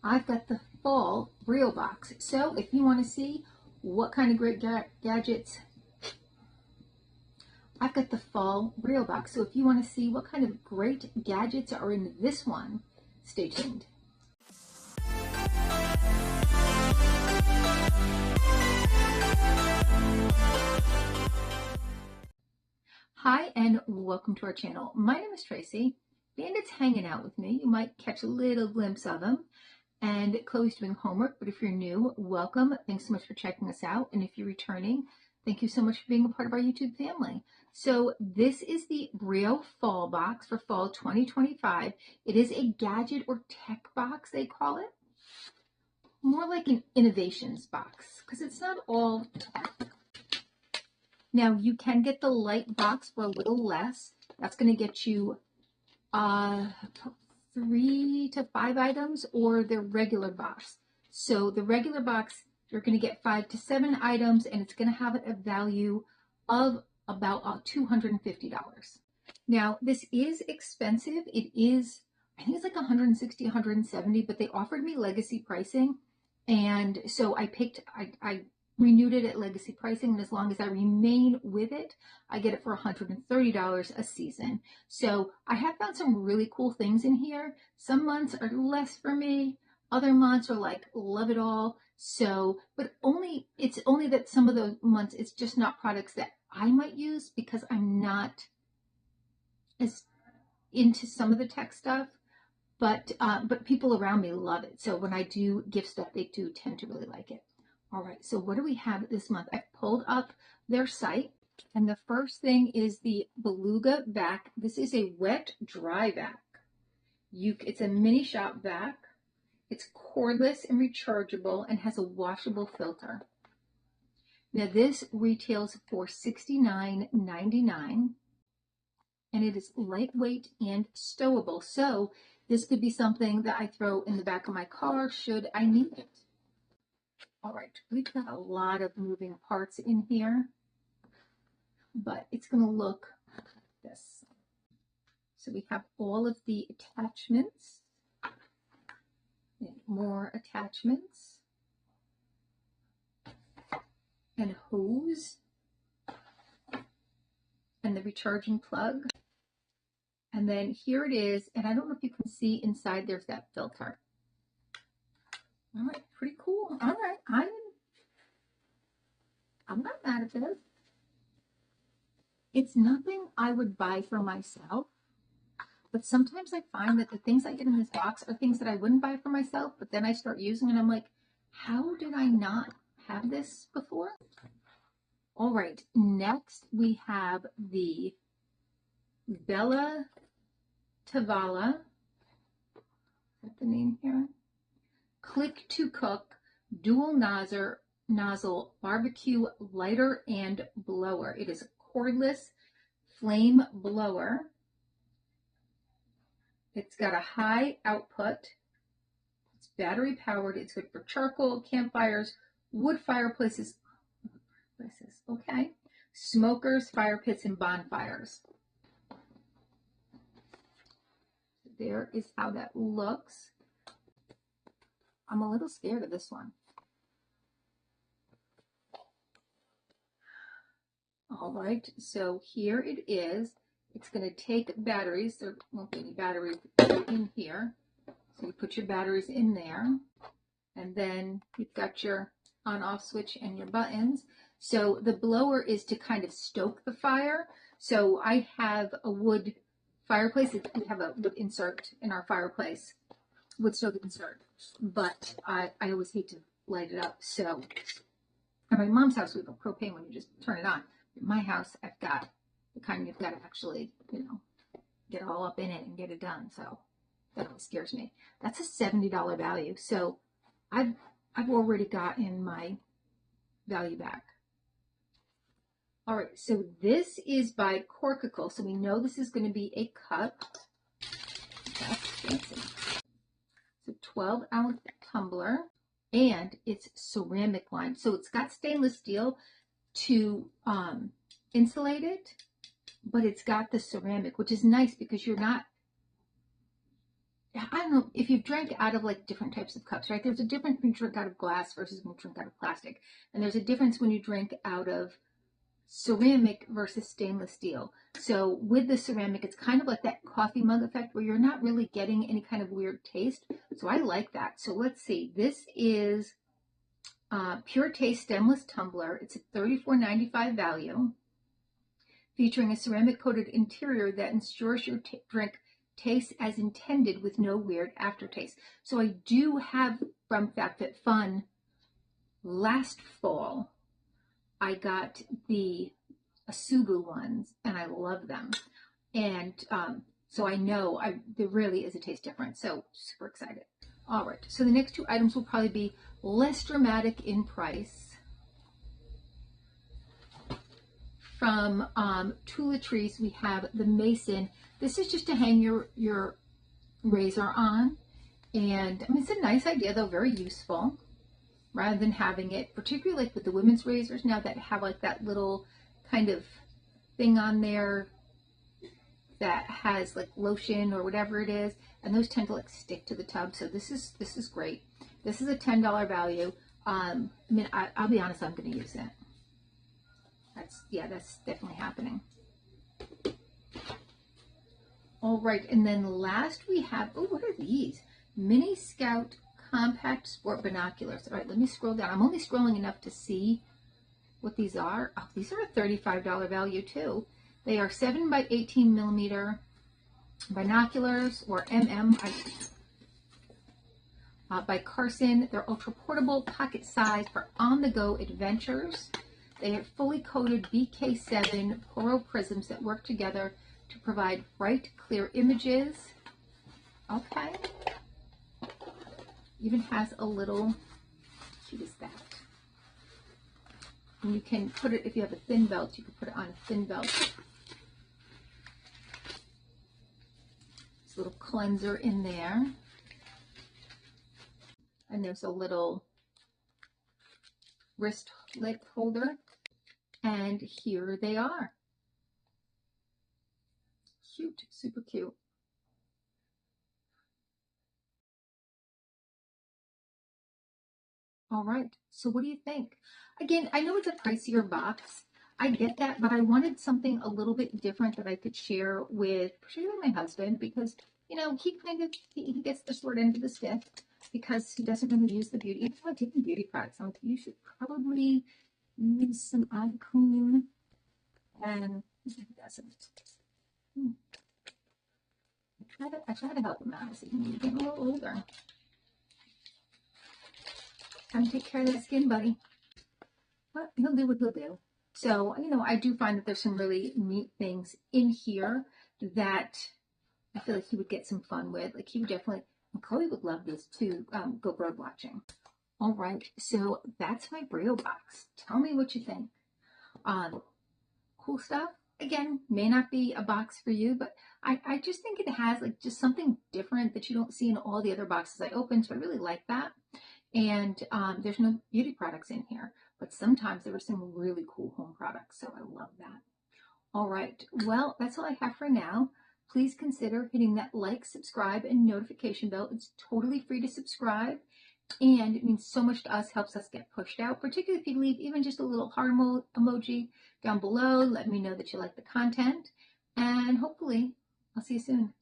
I've got the Fall Breo Box. So if you want to see what kind of great gadgets, I've got the Fall Breo Box. So if you want to see what kind of great gadgets are in this one, stay tuned. Hi and welcome to our channel. My name is Tracy. Bandit's hanging out with me. You might catch a little glimpse of him. And Chloe's doing homework, but if you're new, welcome. Thanks so much for checking us out. And if you're returning, thank you so much for being a part of our YouTube family. So this is the Breo Fall Box for Fall 2025. It is a gadget or tech box, they call it. More like an innovations box, because it's not all tech. Now, you can get the light box for a little less. That's going to get you 3 to 5 items, or the regular box. So the regular box, you're going to get 5 to 7 items, and it's going to have a value of about $250. Now, this is expensive. It is, I think it's like $160, $170, but they offered me legacy pricing. And so I renewed it at legacy pricing, and as long as I remain with it, I get it for $130 a season. So I have found some really cool things in here. Some months are less for me. Other months are like, love it all. So, but it's only that some of those months, it's just not products that I might use because I'm not as into some of the tech stuff. But people around me love it. So when I do gift stuff, they do tend to really like it. All right, so what do we have this month? I pulled up their site, and the first thing is the Beluga vac. This is a wet dry vac. It's a mini shop vac. It's cordless and rechargeable and has a washable filter. Now this retails for $69.99, and it is lightweight and stowable. So this could be something that I throw in the back of my car should I need it. All right, we've got a lot of moving parts in here, but it's going to look like this. So we have all of the attachments, and more attachments, and hose, and the recharging plug. And then here it is, and I don't know if you can see inside, there's that filter. All right, pretty cool. All right, I'm not mad at this. It's nothing I would buy for myself, but sometimes I find that the things I get in this box are things that I wouldn't buy for myself, but then I start using it and I'm like, how did I not have this before? All right, next we have the Bella Tavala. Is that the name here? Click to Cook dual nozzle barbecue lighter and blower. It is a cordless flame blower. It's got a high output. It's battery powered. It's good for charcoal, campfires, wood fireplaces. Okay. Smokers, fire pits, and bonfires. There is how that looks. I'm a little scared of this one. All right, so here it is. It's going to take batteries. There won't be any batteries in here. So you put your batteries in there, and then you've got your on-off switch and your buttons. So the blower is to kind of stoke the fire. So I have a wood fireplace. We have a wood insert in our fireplace, wood stove insert, but I always hate to light it up. So at my mom's house, we have a propane when you just turn it on. In my house, I've got the kind you've got to actually, get all up in it and get it done. So that always scares me. That's a $70 value. So I've already gotten my value back. All right, so this is by Corkicle. So we know this is going to be a cup. That's fancy. It's a 12-ounce tumbler, and it's ceramic lined. So it's got stainless steel to insulate it, but it's got the ceramic, which is nice because you're not I don't know if you've drank out of like different types of cups, right? There's a difference when you drink out of glass versus when you drink out of plastic. And there's a difference when you drink out of ceramic versus stainless steel. So with the ceramic, it's kind of like that coffee mug effect where you're not really getting any kind of weird taste. So I like that. So let's see. This is Pure Taste Stemless Tumbler. It's a $34.95 value, featuring a ceramic coated interior that ensures your drink tastes as intended with no weird aftertaste. So I do have from FabFitFun last fall, I got the Asugu ones and I love them. And so I know there really is a taste difference. So super excited. All right, so the next two items will probably be less dramatic in price. From Toiletries, we have the Mason. This is just to hang your razor on. And I mean, it's a nice idea though, very useful. Rather than having it, particularly like with the women's razors now that have like that little kind of thing on there that has like lotion or whatever it is, and those tend to like stick to the tub. So this is great. This is a $10 value. I mean, I'll be honest, I'm going to use it. That's definitely happening. All right, and then last we have, oh, what are these? Mini Scout Compact Sport Binoculars. All right, let me scroll down. I'm only scrolling enough to see what these are. Oh, these are a $35 value too. They are 7 by 18 millimeter binoculars, or by Carson. They're ultra portable, pocket size for on-the-go adventures. They are fully coated BK7 Poro prisms that work together to provide bright, clear images. Okay. Even has a little, cute as that. And you can put it, if you have a thin belt, you can put it on a thin belt. This little cleanser in there. And there's a little wristlet holder. And here they are. Cute, super cute. All right, so what do you think? Again, I know it's a pricier box. I get that, but I wanted something a little bit different that I could share with, particularly my husband, because, you know, he gets the short end of the stick because he doesn't really use the beauty. If I'm taking beauty products, I'm like, you should probably use some eye cream, and he doesn't. I try to help him out as he's getting a little older. Time to take care of that skin, buddy. But he'll do what he'll do. So, you know, I do find that there's some really neat things in here that I feel like he would get some fun with. Like he would definitely, and Chloe would love this too, go bird watching. All right, so that's my Breo box. Tell me what you think. Cool stuff. Again, may not be a box for you, but I just think it has like just something different that you don't see in all the other boxes I open. So I really like that. And there's no beauty products in here, but sometimes there are some really cool home products. So I love that. All right. Well, that's all I have for now. Please consider hitting that like, subscribe, and notification bell. It's totally free to subscribe. And it means so much to us, helps us get pushed out, particularly if you leave even just a little heart emoji down below. Let me know that you like the content. And hopefully, I'll see you soon.